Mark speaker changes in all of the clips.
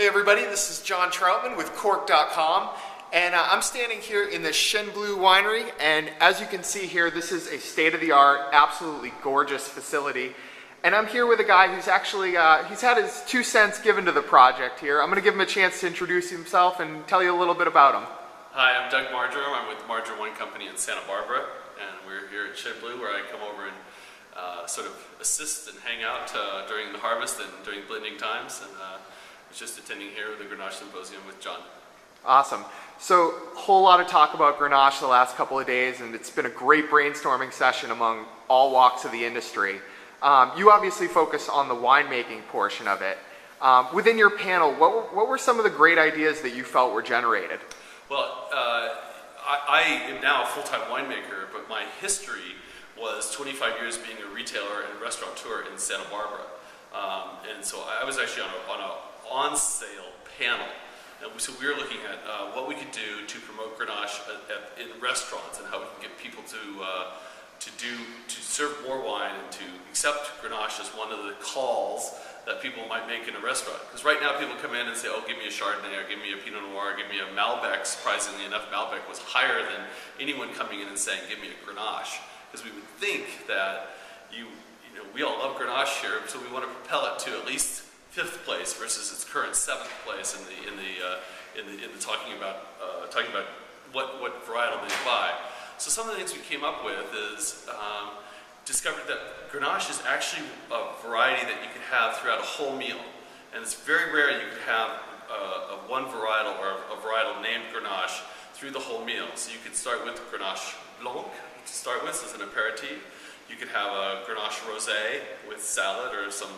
Speaker 1: Hey everybody, this is John Troutman with Cork.com, and I'm standing here in the Shenblue Winery, and as you can see here, this is a state-of-the-art, absolutely gorgeous facility. And I'm here with a guy who's actually, he's had his 2 cents given to the project here. I'm going to give him a chance to introduce himself and tell you a little bit about him.
Speaker 2: Hi, I'm Doug Marjoram. I'm with Marjoram Wine Company in Santa Barbara, and we're here at Shenblue, where I come over and sort of assist and hang out during the harvest and during blending times, and was just attending here the Grenache Symposium with John.
Speaker 1: Awesome. So, a whole lot of talk about Grenache the last couple of days, and it's been a great brainstorming session among all walks of the industry. You obviously focus on the winemaking portion of it. Within your panel, what were some of the great ideas that you felt were generated?
Speaker 2: Well, I am now a full-time winemaker, but my history was 25 years being a retailer and restaurateur in Santa Barbara. And so I was actually on a on-sale panel. And so we were looking at what we could do to promote Grenache in restaurants and how we can get people to serve more wine and to accept Grenache as one of the calls that people might make in a restaurant. Because right now people come in and say, oh, give me a Chardonnay, or give me a Pinot Noir, or give me a Malbec. Surprisingly enough, Malbec was higher than anyone coming in and saying, give me a Grenache. Because we would think that we all love Grenache here, so we want to propel it to at least 5th place versus its current 7th place in the talking about what varietal they buy. So some of the things we came up with is discovered that Grenache is actually a variety that you can have throughout a whole meal, and it's very rare you could have one varietal or a varietal named Grenache through the whole meal. So you could start with Grenache Blanc to start with as an aperitif. You could have a Grenache Rosé with salad or some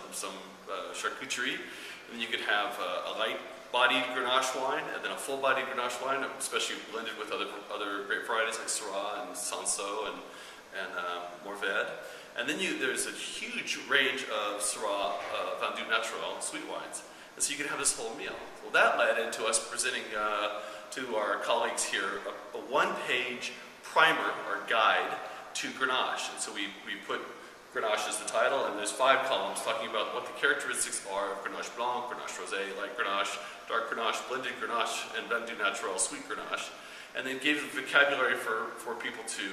Speaker 2: charcuterie. And then you could have a light-bodied Grenache wine, and then a full-bodied Grenache wine, especially blended with other grape varieties like Syrah and Sanso and Mourvèdre. And then there's a huge range of Syrah Vendu Naturel sweet wines. And so you could have this whole meal. Well, that led into us presenting to our colleagues here a one-page primer or guide to Grenache. And so we put Grenache as the title, and there's 5 columns talking about what the characteristics are of Grenache Blanc, Grenache Rosé, light Grenache, dark Grenache, blended Grenache, and Vendu Naturel sweet Grenache. And then gave the vocabulary for people to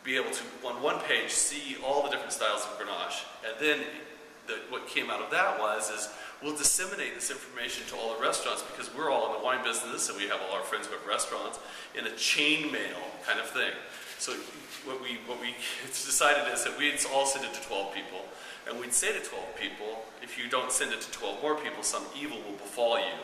Speaker 2: be able to, on one page, see all the different styles of Grenache. And then what came out of that is we'll disseminate this information to all the restaurants, because we're all in the wine business and we have all our friends who have restaurants, in a chain mail kind of thing. So what we decided is that we'd all send it to 12 people, and we'd say to 12 people, if you don't send it to 12 more people, some evil will befall you.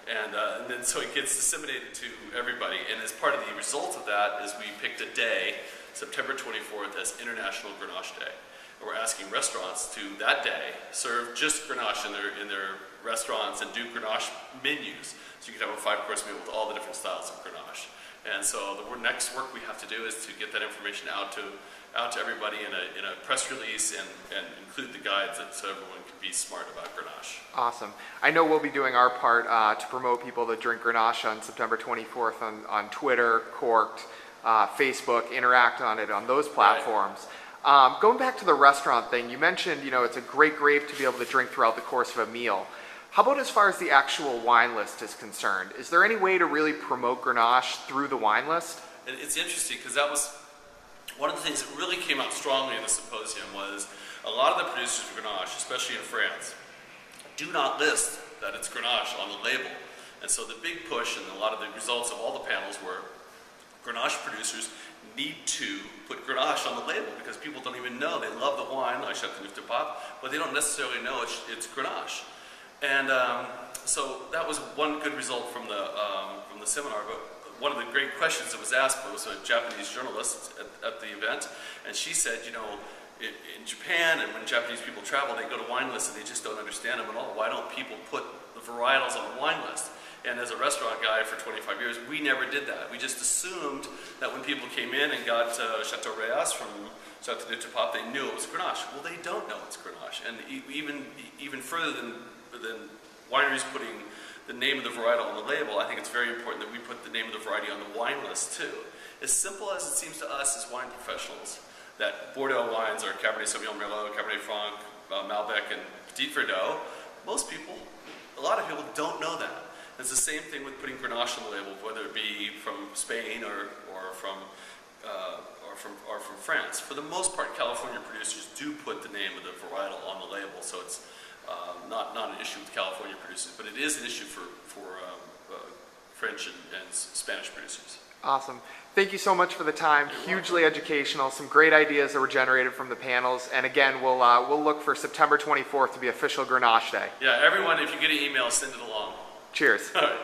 Speaker 2: And then so it gets disseminated to everybody. And as part of the result of that is we picked a day, September 24th, as International Grenache Day. And we're asking restaurants to, that day, serve just Grenache in their restaurants and do Grenache menus. So you could have a 5-course meal with all the different styles of Grenache. And so the next work we have to do is to get that information out to everybody in a press release and include the guides so everyone can be smart about Grenache.
Speaker 1: Awesome. I know we'll be doing our part to promote people to drink Grenache on September 24th on Twitter, Corked, Facebook, interact on it on those platforms. Right. Going back to the restaurant thing, you mentioned, it's a great grape to be able to drink throughout the course of a meal. How about as far as the actual wine list is concerned? Is there any way to really promote Grenache through the wine list?
Speaker 2: It's interesting, because that was one of the things that really came out strongly in the symposium was a lot of the producers of Grenache, especially in France, do not list that it's Grenache on the label. And so the big push and a lot of the results of all the panels were Grenache producers need to put Grenache on the label, because people don't even know. They love the wine, like Chateauneuf du Pape, but they don't necessarily know it's Grenache. And so that was one good result from the seminar. But one of the great questions that was asked was a Japanese journalist at the event, and she said, in Japan, and when Japanese people travel, they go to wine lists and they just don't understand them at all. Why don't people put the varietals on the wine list? And as a restaurant guy for 25 years, we never did that. We just assumed that when people came in and got Chateau Reyas from Chateauneuf du Pape, they knew it was Grenache. Well, they don't know it's Grenache. And even further than wineries putting the name of the varietal on the label, I think it's very important that we put the name of the variety on the wine list too. As simple as it seems to us as wine professionals, that Bordeaux wines are Cabernet Sauvignon, Merlot, Cabernet Franc, Malbec, and Petit Verdot, most people A lot of people don't know that. It's the same thing with putting Grenache on the label, whether it be from Spain or from France. For the most part, California producers do put the name of the varietal on the label, so it's not an issue with California producers, but it is an issue for French and Spanish producers.
Speaker 1: Awesome. Thank you so much for the time. Hugely educational. Some great ideas that were generated from the panels. And again, we'll look for September 24th to be official Grenache Day.
Speaker 2: Yeah, everyone, if you get an email, send it along.
Speaker 1: Cheers.
Speaker 2: All right.